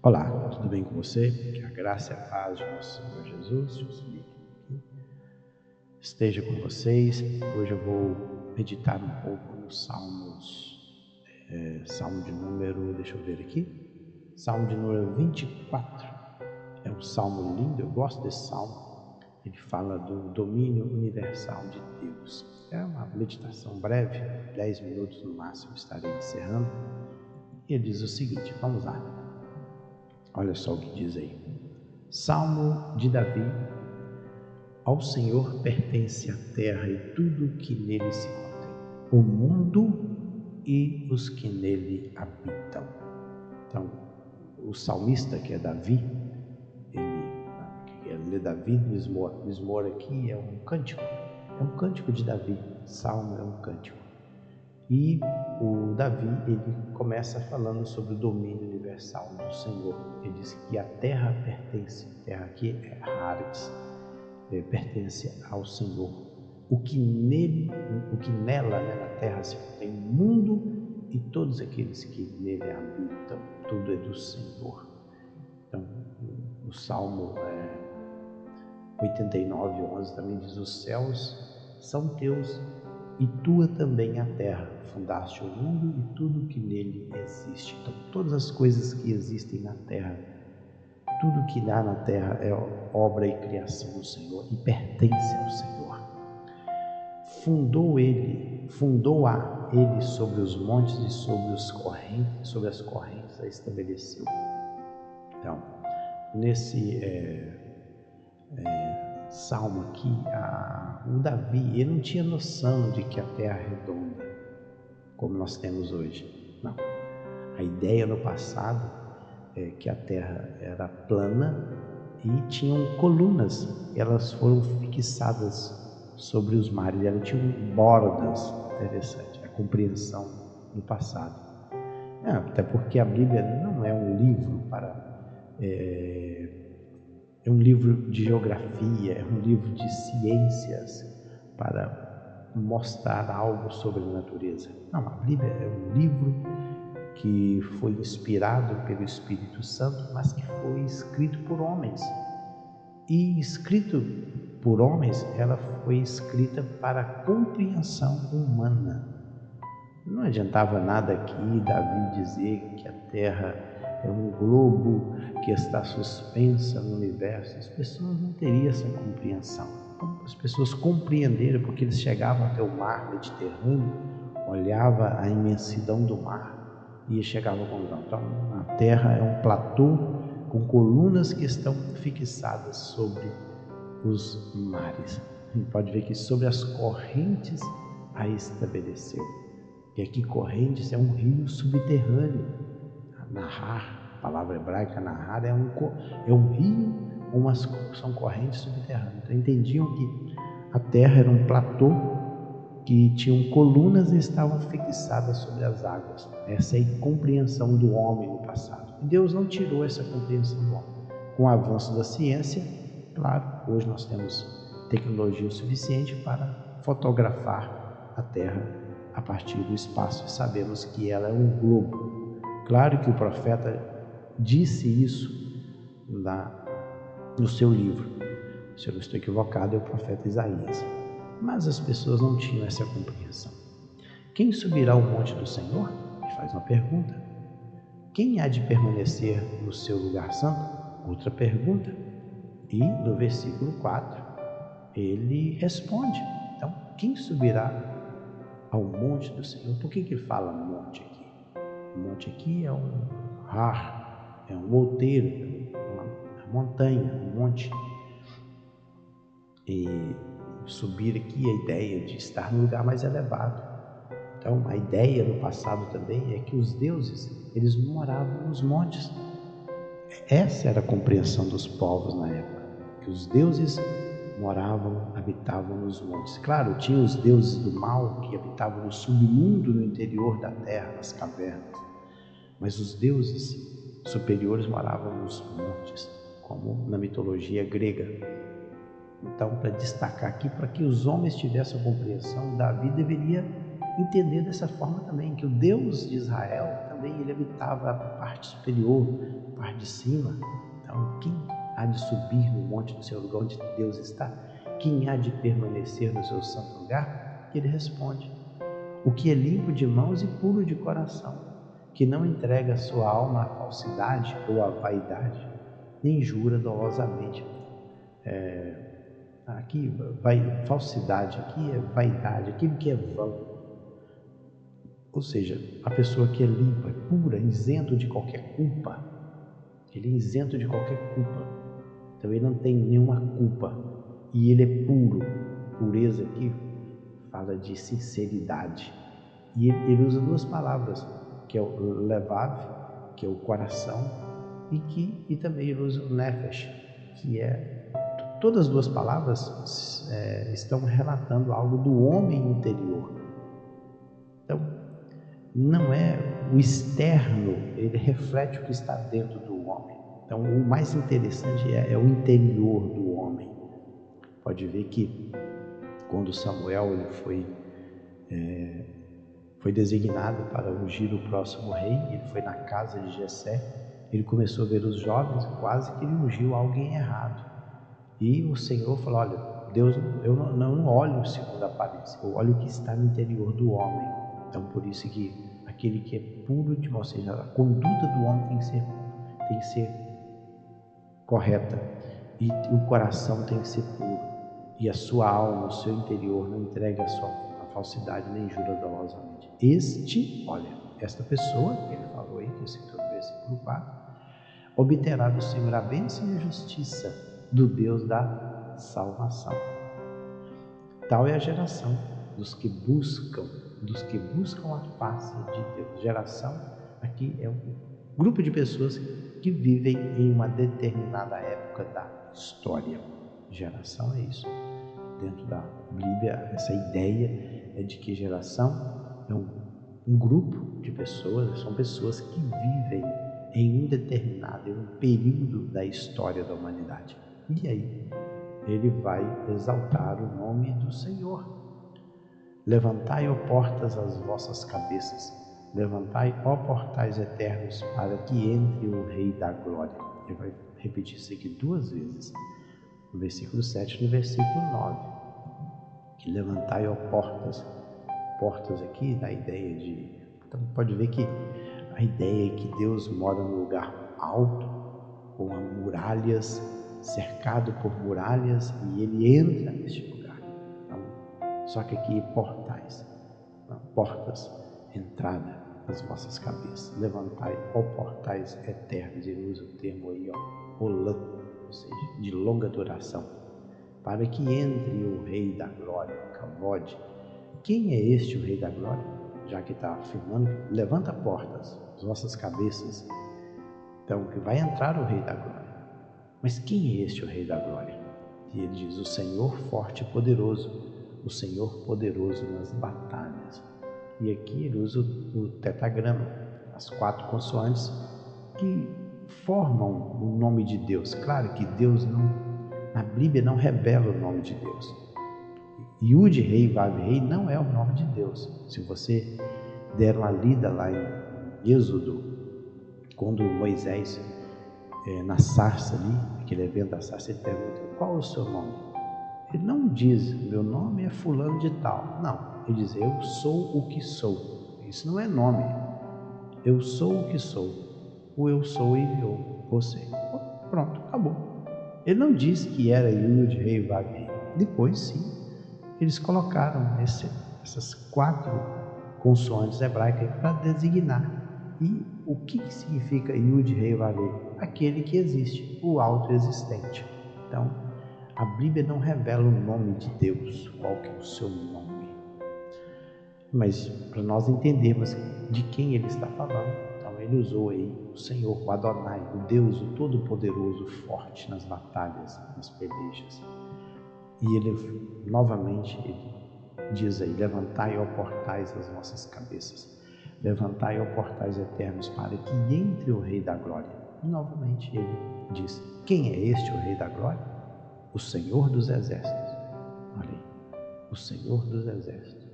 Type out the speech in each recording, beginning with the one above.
Olá, tudo bem com você? Que a graça e a paz de nosso Senhor Jesus esteja com vocês. Hoje eu vou meditar um pouco nos Salmos, Salmo de número, deixa eu ver aqui, Salmo de número 24. É um salmo lindo, eu gosto desse salmo. Ele fala do domínio universal de Deus. É uma meditação breve, 10 minutos no máximo, estarei encerrando. E ele diz o seguinte, vamos lá. Olha só o que diz aí. Salmo de Davi. Ao Senhor pertence a terra e tudo o que nele se contém, o mundo e os que nele habitam. Então, o salmista, que é Davi, ele é Davi Mismor aqui é um cântico de Davi. Salmo é um cântico. E o Davi, ele começa falando sobre o domínio universal do Senhor. Ele diz que a terra pertence, terra aqui é Haaretz, pertence ao Senhor. O que nela, na terra se tem o mundo e todos aqueles que nele habitam, tudo é do Senhor. Então, o Salmo 89:11 também diz: os céus são teus e tua também a terra, fundaste o mundo e tudo que nele existe. Então, todas as coisas que existem na terra, tudo que há na terra é obra e criação do Senhor e pertence ao Senhor. Fundou-a ele sobre os montes e sobre as correntes a estabeleceu. Então, nesse salmo aqui, o Davi, ele não tinha noção de que a terra é redonda, como nós temos hoje. Não. A ideia no passado é que a terra era plana e tinham colunas, elas foram fixadas sobre os mares, elas tinham bordas. Interessante a compreensão no passado. Até porque a Bíblia não é um livro é um livro de geografia, é um livro de ciências para mostrar algo sobre a natureza. Não, a Bíblia é um livro que foi inspirado pelo Espírito Santo, mas que foi escrito por homens. E escrito por homens, ela foi escrita para a compreensão humana. Não adiantava nada aqui Davi dizer que a terra é um globo que está suspensa no universo. As pessoas não teriam essa compreensão. Então, as pessoas compreenderam porque eles chegavam até o mar Mediterrâneo, olhavam a imensidão do mar e chegavam à conclusão. Então, a terra é um platô com colunas que estão fixadas sobre os mares. A gente pode ver que sobre as correntes a estabeleceu. E aqui correntes é um rio subterrâneo. Nahar, a palavra hebraica Nahar é um rio, são correntes subterrâneas. Então entendiam que a terra era um platô que tinham colunas e estavam fixadas sobre as águas. Essa é a compreensão do homem no passado. E Deus não tirou essa compreensão do homem. Com o avanço da ciência, claro, hoje nós temos tecnologia o suficiente para fotografar a terra a partir do espaço. Sabemos que ela é um globo. Claro que o profeta disse isso no seu livro. Se eu não estou equivocado, é o profeta Isaías. Mas as pessoas não tinham essa compreensão. Quem subirá ao monte do Senhor? Ele faz uma pergunta. Quem há de permanecer no seu lugar santo? Outra pergunta. E no versículo 4, ele responde. Então, quem subirá ao monte do Senhor? Por que ele fala monte aqui? O monte aqui é um har, é um outeiro, uma montanha, um monte. E subir aqui a ideia de estar no lugar mais elevado. Então, a ideia no passado também é que os deuses, eles moravam nos montes. Essa era a compreensão dos povos na época, que os deuses habitavam nos montes. Claro, tinha os deuses do mal que habitavam no submundo, no interior da terra, nas cavernas. Mas os deuses superiores moravam nos montes, como na mitologia grega. Então, para destacar aqui, para que os homens tivessem a compreensão, Davi deveria entender dessa forma também, que o Deus de Israel também ele habitava a parte superior, a parte de cima. Então, quem há de subir no monte do seu lugar onde Deus está? Quem há de permanecer no seu santo lugar? Ele responde: o que é limpo de mãos e puro de coração, que não entrega sua alma à falsidade ou à vaidade, nem jura dolosamente. Aqui, falsidade, aqui é vaidade, aquilo que é vão. Ou seja, a pessoa que é limpa, é pura, isento de qualquer culpa. Ele é isento de qualquer culpa. Então ele não tem nenhuma culpa. E ele é puro. Pureza aqui fala de sinceridade. E ele usa duas palavras, que é o levav, que é o coração, e também ele usa o nefesh, que é... Todas as duas palavras estão relatando algo do homem interior. Então, não é o externo, ele reflete o que está dentro do homem. Então, o mais interessante é o interior do homem. Pode ver que quando Samuel ele foi designado para ungir o próximo rei, ele foi na casa de Jessé, ele começou a ver os jovens, quase que ele ungiu alguém errado. E o Senhor falou: olha, Deus, eu não olho segundo a aparência, eu olho o que está no interior do homem. Então, por isso que aquele que é puro de mão, ou seja, a conduta do homem tem que ser correta, e o coração tem que ser puro, e a sua alma, o seu interior, não entrega a falsidade nem jura dolosamente. Esta pessoa, que ele falou aí, que citou no versículo 4, obterá do Senhor a bênção e a justiça do Deus da salvação. Tal é a geração dos que buscam a face de Deus. Geração aqui é um grupo de pessoas que vivem em uma determinada época da história. Geração é isso. Dentro da Bíblia, essa ideia é de que geração é um grupo de pessoas, são pessoas que vivem em um período da história da humanidade. E aí, ele vai exaltar o nome do Senhor. Levantai, ó portas, as vossas cabeças. Levantai, ó portais eternos, para que entre o Rei da Glória. Ele vai repetir isso aqui duas vezes, no versículo 7 e no versículo 9. Que levantai, ó portas. Portas aqui dá a ideia de... Então, pode ver que a ideia é que Deus mora num lugar alto, com muralhas, cercado por muralhas, e ele entra neste lugar. Então, só que aqui portais, portas, entrada das vossas cabeças. Levantai, ó portais eternos, ele usa o termo aí, Olam, ou seja, de longa duração, para que entre o Rei da Glória, Kavod. Quem é este o Rei da Glória? Já que está afirmando, levanta portas, as vossas cabeças. Então, que vai entrar o Rei da Glória. Mas quem é este o Rei da Glória? E ele diz: o Senhor forte e poderoso, o Senhor poderoso nas batalhas. E aqui ele usa o tetagrama, as 4 consoantes que formam o nome de Deus. Claro que Deus na Bíblia não revela o nome de Deus. Yud Rei Vav Rei não é o nome de Deus. Se você der uma lida lá em Êxodo, quando Moisés, na sarça ali, aquele evento da sarça, ele pergunta: qual é o seu nome? Ele não diz: meu nome é fulano de tal. Não, ele diz: eu sou o que sou. Isso não é nome. Eu sou o que sou. O eu sou enviou você. Pronto, acabou. Ele não disse que era Yud Rei Vav Rei. Depois, sim, eles colocaram essas 4 consoantes hebraicas para designar. E o que significa Yud Rei Vav Rei? Aquele que existe, o autoexistente. Então, a Bíblia não revela o nome de Deus, qual que é o seu nome. Mas para nós entendermos de quem ele está falando, então ele usou aí o Senhor, o Adonai, o Deus, o Todo-Poderoso, forte nas batalhas, nas pelejas. E ele, novamente, ele diz aí: levantai, ó portais, as vossas cabeças. Levantai, ó portais eternos, para que entre o Rei da Glória. E novamente ele diz: quem é este o Rei da Glória? O Senhor dos Exércitos. Olha aí, o Senhor dos Exércitos.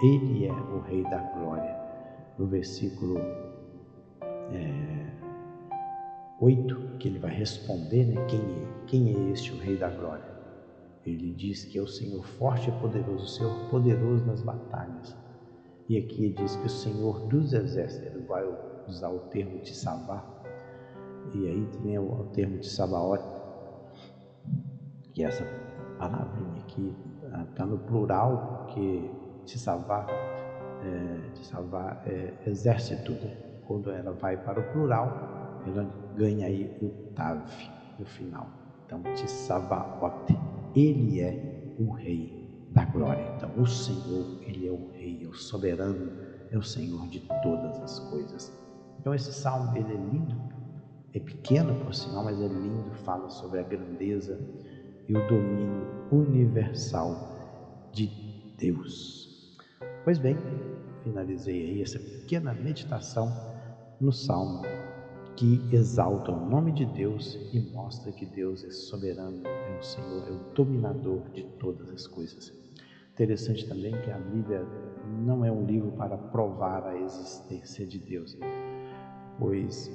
Ele é o Rei da Glória. No versículo 8, que ele vai responder, né? Quem é este, o Rei da Glória? Ele diz que é o Senhor forte e poderoso, o Senhor poderoso nas batalhas. E aqui ele diz que o Senhor dos exércitos, ele vai usar o termo Tissavá, e aí tem o termo Tissabaoth, que essa palavrinha aqui está no plural, porque Tissavá é exército, né? Quando ela vai para o plural, ela ganha aí o Tav no final. Então, Tissabaoth, ele é o Rei da Glória. Então, o Senhor, ele é o Rei, é o soberano, é o Senhor de todas as coisas. Então, esse salmo, ele é lindo, é pequeno por sinal, mas é lindo, fala sobre a grandeza e o domínio universal de Deus. Pois bem, finalizei aí essa pequena meditação no Salmo que exalta o nome de Deus e mostra que Deus é soberano, é o Senhor, é o dominador de todas as coisas. Interessante também que a Bíblia não é um livro para provar a existência de Deus, pois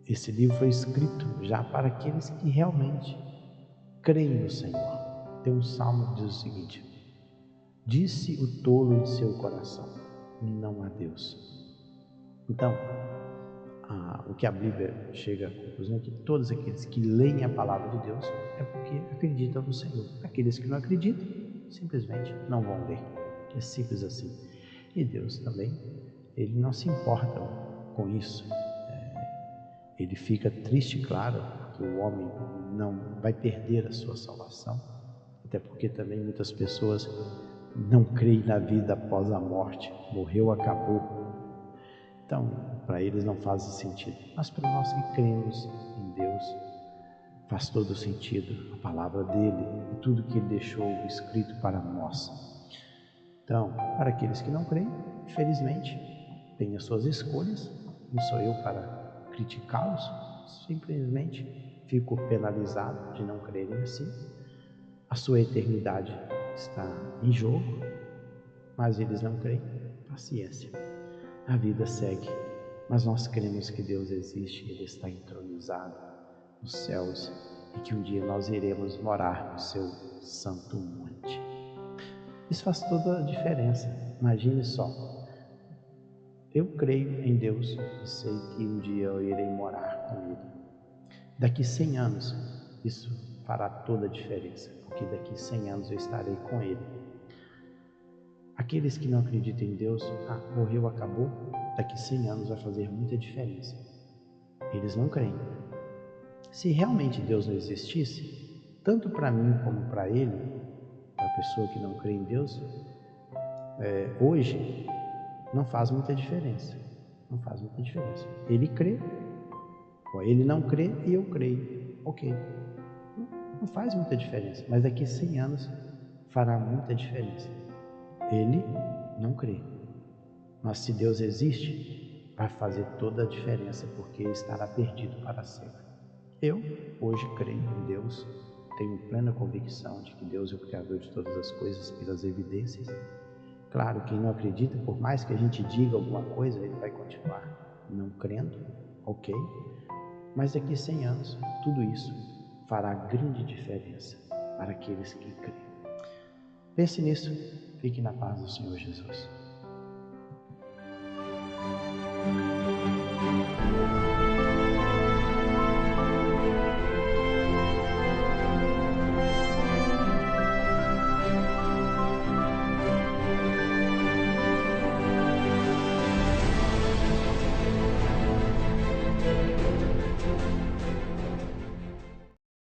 esse livro foi escrito já para aqueles que realmente creem no Senhor. Tem um salmo que diz o seguinte: disse o tolo em seu coração, não há Deus. Então, o que a Bíblia chega à conclusão é que todos aqueles que leem a palavra de Deus é porque acreditam no Senhor. Aqueles que não acreditam, simplesmente não vão ler. É simples assim. E Deus também, ele não se importa com isso. Ele fica triste, claro, porque o homem não vai perder a sua salvação, até porque também muitas pessoas não creem na vida após a morte. Morreu, acabou. Então, para eles não faz sentido. Mas para nós que cremos em Deus, faz todo sentido a palavra dele e tudo que ele deixou escrito para nós. Então, para aqueles que não creem, infelizmente, têm as suas escolhas. Não sou eu para criticá-los, simplesmente fico penalizado de não crerem assim. A sua eternidade está em jogo, mas eles não creem. Paciência. A vida segue, mas nós cremos que Deus existe, Ele está entronizado nos céus e que um dia nós iremos morar no seu santo monte. Isso faz toda a diferença. Imagine só, eu creio em Deus e sei que um dia eu irei morar com Ele. Daqui 100 anos, isso fará toda a diferença, porque daqui 100 anos eu estarei com Ele. Aqueles que não acreditam em Deus, morreu, acabou, daqui 100 anos vai fazer muita diferença. Eles não creem. Se realmente Deus não existisse, tanto para mim como para ele, a pessoa que não crê em Deus, hoje não faz muita diferença. Não faz muita diferença. Ele crê, ele não crê e eu creio. Ok. Não faz muita diferença, mas daqui 100 anos fará muita diferença. Ele não crê. Mas se Deus existe, vai fazer toda a diferença, porque estará perdido para sempre. Eu, hoje, creio em Deus, tenho plena convicção de que Deus é o Criador de todas as coisas pelas evidências. Claro, quem não acredita, por mais que a gente diga alguma coisa, ele vai continuar não crendo, ok? Mas daqui 100 anos, tudo isso fará grande diferença para aqueles que creem. Pense nisso, fique na paz do Senhor Jesus.